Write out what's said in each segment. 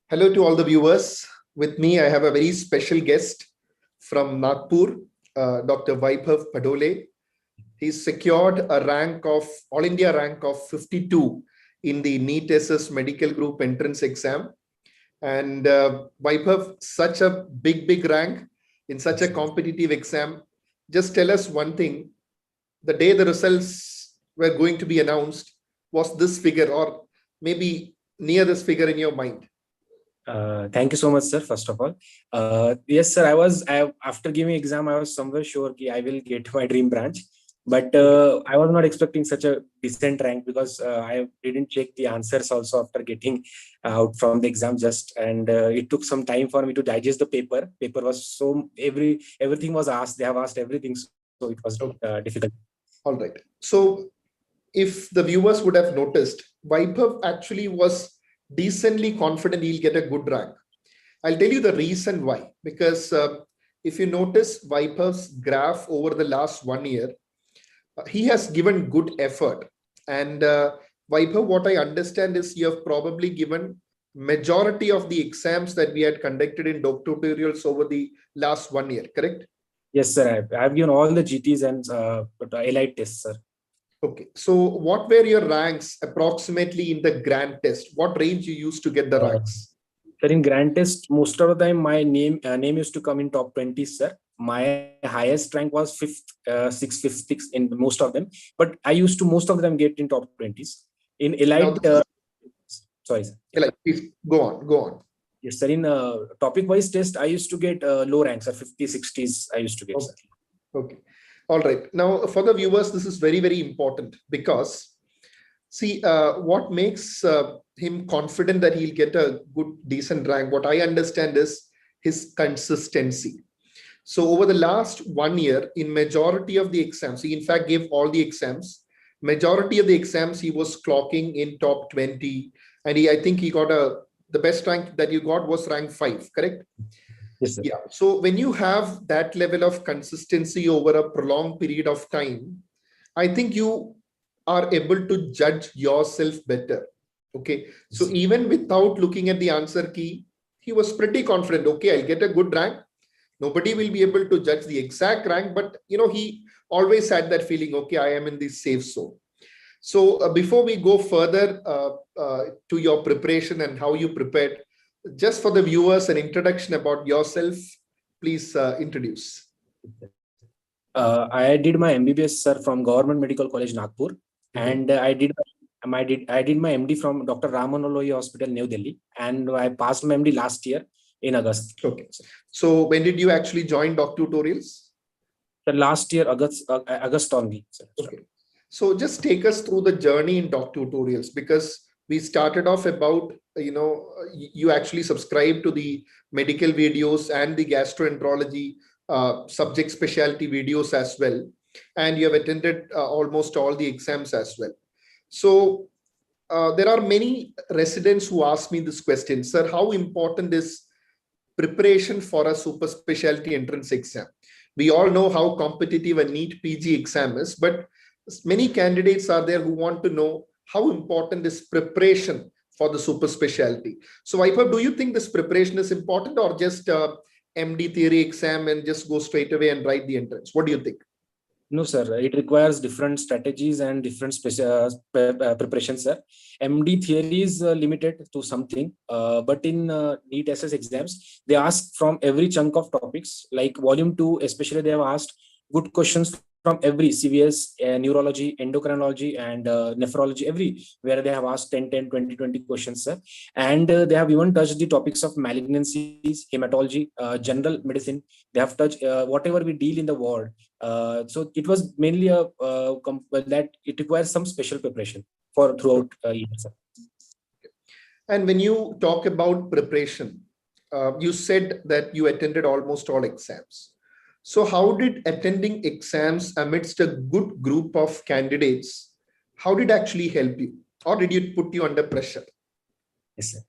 Hello to all the viewers. With me, I have a very special guest from Nagpur, Dr. Vaibhav Padole. He's secured a rank of All India rank of 52 in the NEET SS Medical Group entrance exam. And Vaibhav, such a big rank in such a competitive exam. Just tell us one thing. The day the results were going to be announced, was this figure or maybe near this figure in your mind? Thank you so much, sir. First of all, yes, sir. After giving exam, I was somewhere sure that I will get my dream branch, but I was not expecting such a decent rank because I didn't check the answers also after getting out from the exam and it took some time for me to digest the paper. Paper was so everything was asked. They have asked everything, so it was difficult. All right. So if the viewers would have noticed, Vaibhav actually was decently confident he'll get a good rank. I'll tell you the reason why. Because if you notice Vaibhav's graph over the last 1 year, he has given good effort. And Vaibhav, what I understand is you have probably given majority of the exams that we had conducted in DocTutorials over the last 1 year, correct? Yes, sir. I've given all the GTs and elite tests, sir. Okay, so what were your ranks approximately in the grand test? What range you used to get the ranks? Sir, in grand test, most of the time my name used to come in top 20, sir. My highest rank was fifth in most of them, but I used to most of them get in top 20s. In elite, sorry, sir. Elite, please go on. Yes, sir. In topic-wise test, I used to get low ranks, sir. 50, 60s. I used to get. Okay. Sir. Okay. All right. Now, for the viewers, this is very important because, see, what makes him confident that he'll get a good, decent rank, what I understand is his consistency. So over the last 1 year, in majority of the exams, he in fact gave all the exams. Majority of the exams, he was clocking in top 20. And I think he got the best rank that you got was rank 5, correct? Yes, sir. Yeah. So when you have that level of consistency over a prolonged period of time, I think you are able to judge yourself better. Okay. So even without looking at the answer key, he was pretty confident. Okay, I'll get a good rank. Nobody will be able to judge the exact rank, but he always had that feeling, okay, I am in the safe zone. So before we go further to your preparation and how you prepared, just for the viewers, an introduction about yourself, please introduce. I did my MBBS, sir, from Government Medical College, Nagpur, and I did my MD from Dr. Ramanoloi Hospital, New Delhi, and I passed my MD last year in August. Okay. So when did you actually join DocTutorials? The last year, August only, sir. Okay. So just take us through the journey in DocTutorials, because we started off about, you actually subscribe to the medical videos and the gastroenterology subject specialty videos as well. And you have attended almost all the exams as well. So there are many residents who ask me this question, sir, how important is preparation for a super specialty entrance exam? We all know how competitive a NEET PG exam is, but many candidates are there who want to know how important is preparation for the super specialty. So Vaibhav, do you think this preparation is important, or just MD theory exam and just go straight away and write the entrance? What do you think? No, sir. It requires different strategies and different preparations, sir. MD theory is limited to something, but in NEET SS exams, they ask from every chunk of topics, like volume 2, especially they have asked good questions from every CVS, neurology, endocrinology, and nephrology, where they have asked 10, 20 questions, sir. And they have even touched the topics of malignancies, hematology, general medicine. They have touched whatever we deal in the ward. So it was mainly that it requires some special preparation for throughout years. And when you talk about preparation, you said that you attended almost all exams. So how did attending exams amidst a good group of candidates, how did it actually help you? Or did it put you under pressure? Yes, sir.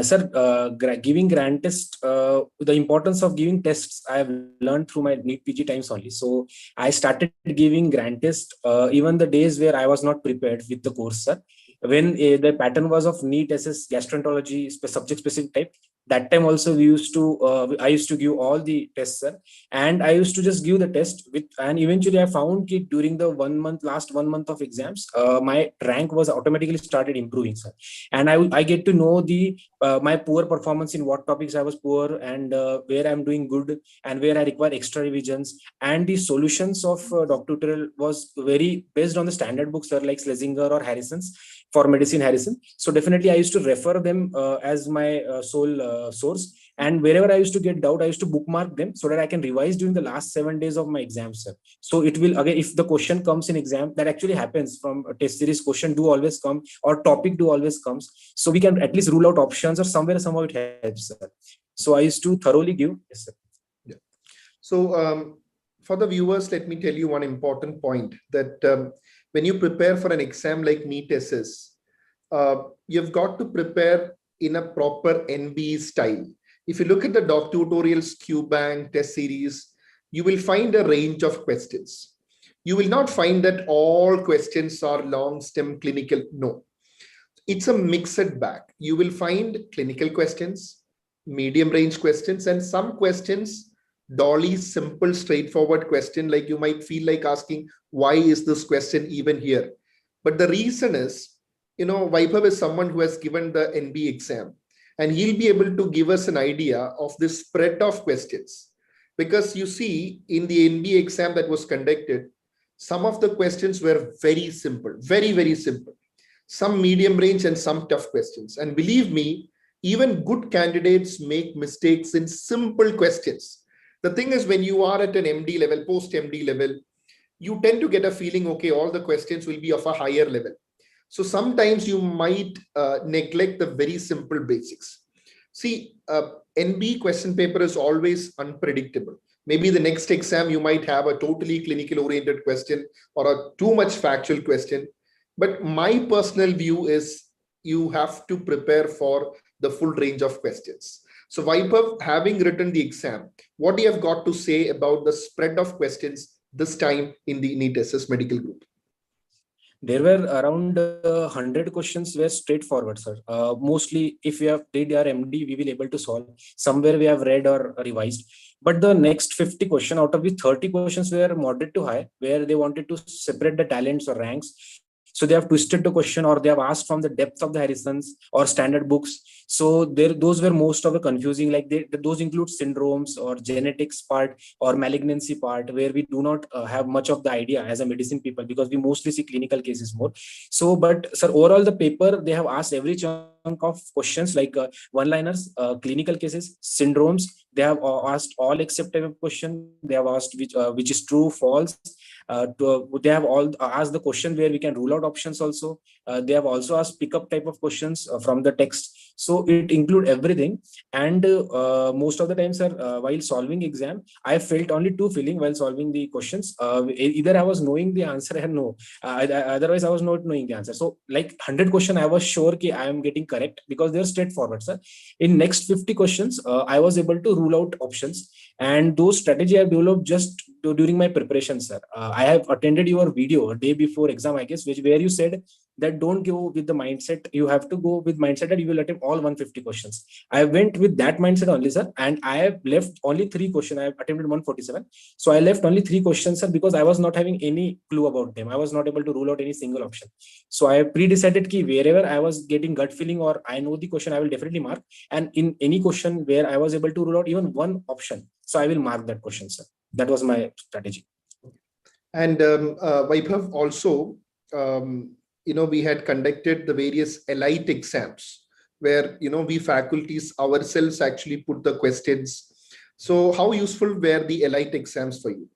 Sir, giving grand test, the importance of giving tests, I have learned through my NEET PG times only. So I started giving grand test even the days where I was not prepared with the course, sir. when the pattern was of NEET SS gastroenterology subject specific type. That time also we used to I used to give all the tests, sir, and I used to just give the test with, and eventually I found it during the last 1 month of exams, my rank was automatically started improving, sir. And I get to know the my poor performance in what topics I was poor, and where I'm doing good and where I require extra revisions. And the solutions of DocTutorial was very based on the standard books, sir, like Schlesinger or Harrison's for medicine Harrison. So definitely I used to refer them as my sole source. And wherever I used to get doubt, I used to bookmark them so that I can revise during the last 7 days of my exam, sir. So it will, again, if the question comes in exam, that actually happens from a test series, question do always come or topic do always comes. So we can at least rule out options, or somewhere, somehow it helps, sir. So I used to thoroughly give. Yes, sir. Yeah. So for the viewers, let me tell you one important point, that when you prepare for an exam like NEET SS, you've got to prepare in a proper NB style. If you look at the DocTutorials QBank test series, you will find a range of questions. You will not find that all questions are long stem clinical. No, it's a mixed bag. You will find clinical questions, medium range questions, and some questions, dolly, simple, straightforward question, like you might feel like asking, why is this question even here? But the reason is, Vaibhav is someone who has given the NB exam, and he'll be able to give us an idea of the spread of questions. Because you see, in the NB exam that was conducted, some of the questions were very simple, very, very simple. Some medium range and some tough questions. And believe me, even good candidates make mistakes in simple questions. The thing is, when you are at an MD level, post-MD level, you tend to get a feeling, okay, all the questions will be of a higher level. So sometimes you might neglect the very simple basics. See, NB question paper is always unpredictable. Maybe the next exam, you might have a totally clinical oriented question or a too much factual question. But my personal view is you have to prepare for the full range of questions. So Vaibhav, having written the exam, what do you have got to say about the spread of questions this time in the NEET SS medical group? There were around 100 questions were straightforward, sir. Mostly, if we have did our MD, we will able to solve. Somewhere we have read or revised. But the next 50 question out of the 30 questions were moderate to high, where they wanted to separate the talents or ranks. So they have twisted the question, or they have asked from the depth of the Harrison's or standard books. So those were most of the confusing, like those include syndromes or genetics part or malignancy part, where we do not have much of the idea as a medicine people, because we mostly see clinical cases more. So, but sir, overall the paper, they have asked every chunk of questions, like one-liners, clinical cases, syndromes. They have asked all except type of question. They have asked which is true, false. They have all asked the question where we can rule out options also. They have also asked pickup type of questions from the text. So it include everything. And most of the time, sir, while solving exam, I felt only two feeling while solving the questions. Either I was knowing the answer or no. Otherwise, I was not knowing the answer. So like 100 question, I was sure that I am getting correct because they're straightforward, sir. In next 50 questions, I was able to rule out options. And those strategy I developed just during my preparation, sir. I have attended your video a day before exam, I guess, where you said that don't go with the mindset. You have to go with mindset that you will attempt all 150 questions. I went with that mindset only, sir. And I have left only 3 questions. I have attempted 147. So I left only 3 questions, sir, because I was not having any clue about them. I was not able to rule out any single option. So I have pre-decided that wherever I was getting gut feeling or I know the question, I will definitely mark. And in any question where I was able to rule out even one option, so I will mark that question, sir. That was my strategy. And Vaibhav, also, we had conducted the various elite exams where, we faculties ourselves actually put the questions. So how useful were the elite exams for you?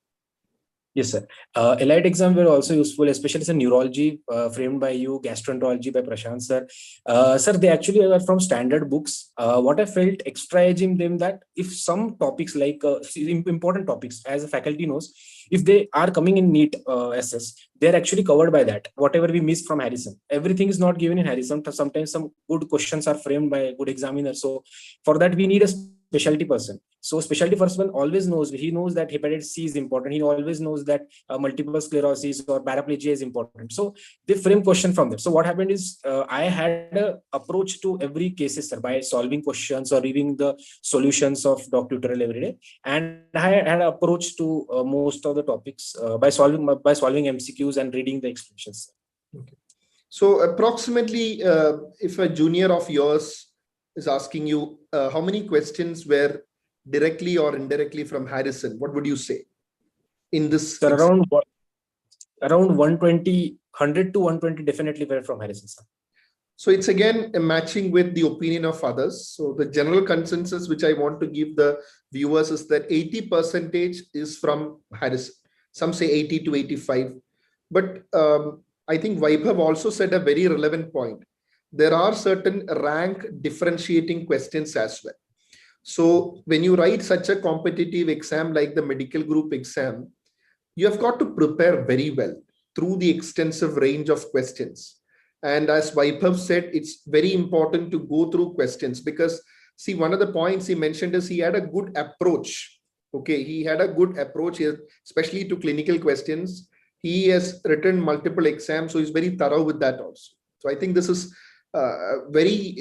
Yes, sir. Elite exam were also useful, especially in neurology, framed by you, gastroenterology by Prashant, sir. Sir, they actually are from standard books. What I felt extra edge in them, that if some topics like important topics, as a faculty knows, if they are coming in NEET SS, they're actually covered by that. Whatever we miss from Harrison, everything is not given in Harrison. Sometimes some good questions are framed by a good examiner. So for that, we need a specialty person. So specialty person always knows, he knows that hepatitis C is important. He always knows that multiple sclerosis or paraplegia is important. So they frame question from there. So what happened is I had a approach to every cases, sir, by solving questions or reading the solutions of DocTutorial every day. And I had an approach to most of the topics by solving MCQs and reading the explanations. Okay. So approximately, if a junior of yours is asking you how many questions were directly or indirectly from Harrison, what would you say in this? So around 120, 100 to 120 definitely were from Harrison, sir. So it's again a matching with the opinion of others. So the general consensus which I want to give the viewers is that 80% is from Harrison. Some say 80 to 85. But I think Vaibhav also said a very relevant point. There are certain rank differentiating questions as well. So when you write such a competitive exam like the medical group exam, you have got to prepare very well through the extensive range of questions. And as Vaibhav said, it's very important to go through questions because, see, one of the points he mentioned is he had a good approach. Okay, he had a good approach here, especially to clinical questions. He has written multiple exams, so he's very thorough with that also. So I think this is very,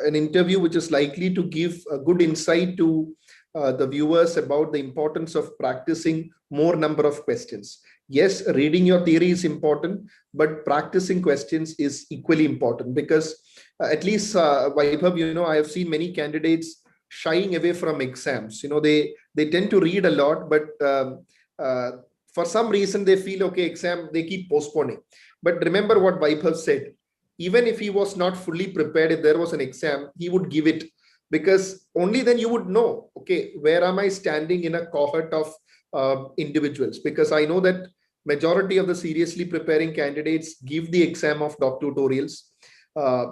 an interview which is likely to give a good insight to the viewers about the importance of practicing more number of questions. Yes, reading your theory is important, but practicing questions is equally important because at least Vaibhav, I have seen many candidates shying away from exams. They tend to read a lot, but for some reason they feel, okay, exam, they keep postponing. But remember what Vaibhav said, even if he was not fully prepared, if there was an exam, he would give it because only then you would know, okay, where am I standing in a cohort of individuals? Because I know that majority of the seriously preparing candidates give the exam of DocTutorials.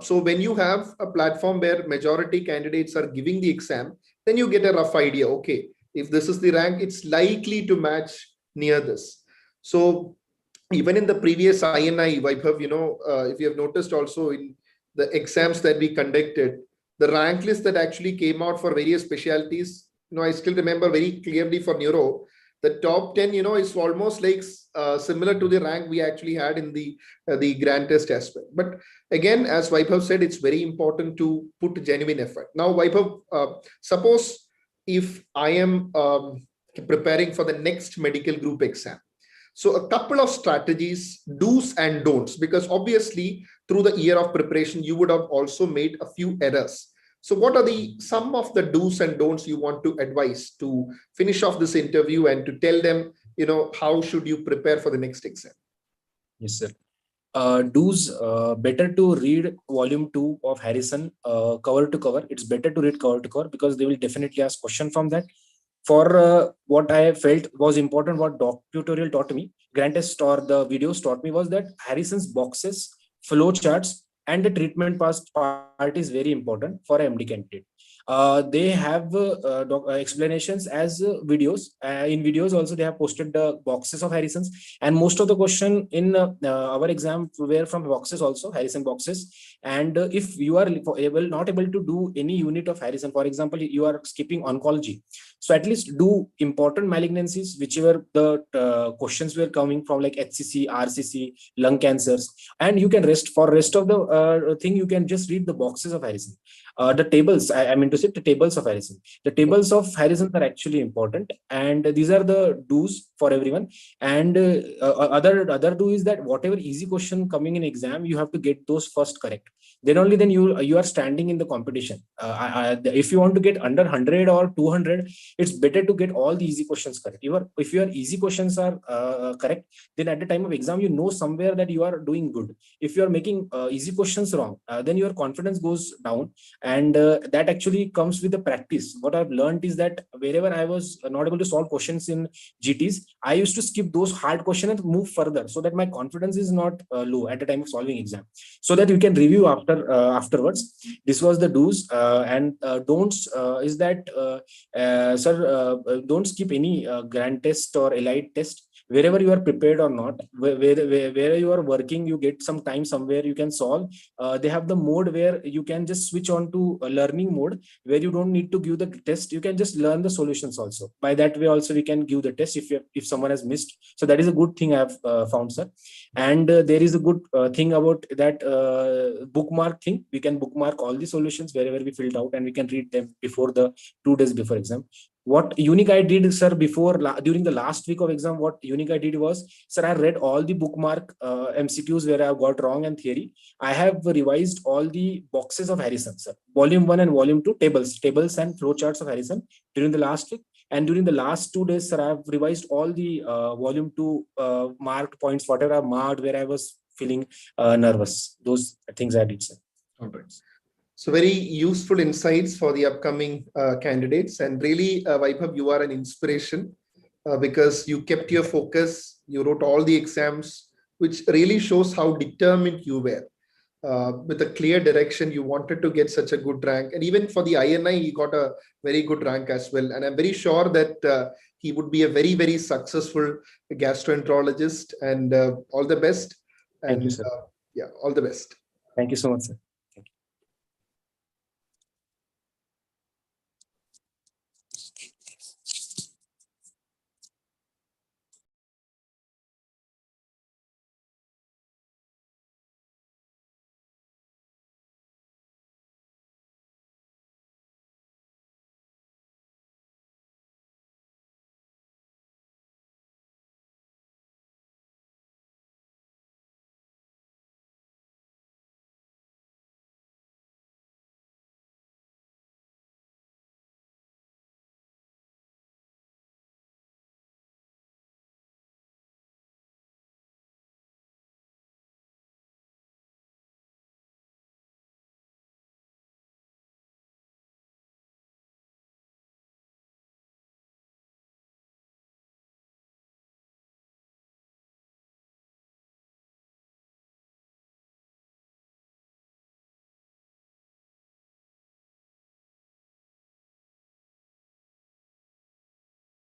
So when you have a platform where majority candidates are giving the exam, then you get a rough idea. Okay, if this is the rank, it's likely to match near this. So even in the previous INI, Vaibhav, if you have noticed also in the exams that we conducted, the rank list that actually came out for various specialties, I still remember very clearly for neuro, the top 10, is almost like similar to the rank we actually had in the grand test as well. But again, as Vaibhav said, it's very important to put genuine effort. Now, Vaibhav, suppose if I am preparing for the next medical group exam. So a couple of strategies, do's and don'ts, because obviously through the year of preparation, you would have also made a few errors. So what are some of the do's and don'ts you want to advise to finish off this interview and to tell them, how should you prepare for the next exam? Yes, sir. Do's, better to read volume 2 of Harrison cover to cover. It's better to read cover to cover because they will definitely ask question from that. For what I felt was important, what DocTutorial taught me, Grant test or the videos taught me was that Harrison's boxes, flow charts, and the treatment part is very important for an MD candidate. They have explanations as videos. In videos also, they have posted the boxes of Harrison's, and most of the question in our exam were from boxes also, Harrison boxes. And if you are not able to do any unit of Harrison, for example, you are skipping oncology, so at least do important malignancies, whichever the questions were coming from, like HCC, RCC, lung cancers, and you can rest for rest of the thing. You can just read the boxes of Harrison. The tables, I mean to say the tables of Harrison. The tables of Harrison are actually important, and these are the do's for everyone. And other do is that whatever easy question coming in exam, you have to get those first correct. Then only then you are standing in the competition. If you want to get under 100 or 200, it's better to get all the easy questions correct. If your easy questions are correct, then at the time of exam, you know somewhere that you are doing good. If you are making easy questions wrong, then your confidence goes down. And that actually comes with the practice. What I've learned is that wherever I was not able to solve questions in GTs, I used to skip those hard questions and move further, so that my confidence is not low at the time of solving exam, so that you can review afterwards. This was the do's. And don'ts is that, sir, don't skip any grand test or elite test wherever you are prepared or not, where you are working, you get some time somewhere you can solve. They have the mode where you can just switch on to a learning mode, where you don't need to give the test. You can just learn the solutions also. By that way also we can give the test if someone has missed. So that is a good thing I have found, sir. And there is a good thing about that bookmark thing. We can bookmark all the solutions wherever we filled out, and we can read them before the 2 days before exam. What unique I did, sir, before during the last week of exam, what unique I did was, sir, I read all the bookmark MCQs where I have got wrong and theory. I have revised all the boxes of Harrison, sir, volume 1 and volume 2, tables and flowcharts of Harrison during the last week. And during the last 2 days, sir, I have revised all the volume 2 marked points, whatever I marked where I was feeling nervous. Those things I did, sir. All right. So very useful insights for the upcoming candidates. And really, Vaibhav, you are an inspiration because you kept your focus. You wrote all the exams, which really shows how determined you were. With a clear direction, you wanted to get such a good rank. And even for the INI, he got a very good rank as well. And I'm very sure that he would be a very, very successful gastroenterologist. And all the best. And Thank you, sir. yeah, all the best. Thank you so much, sir.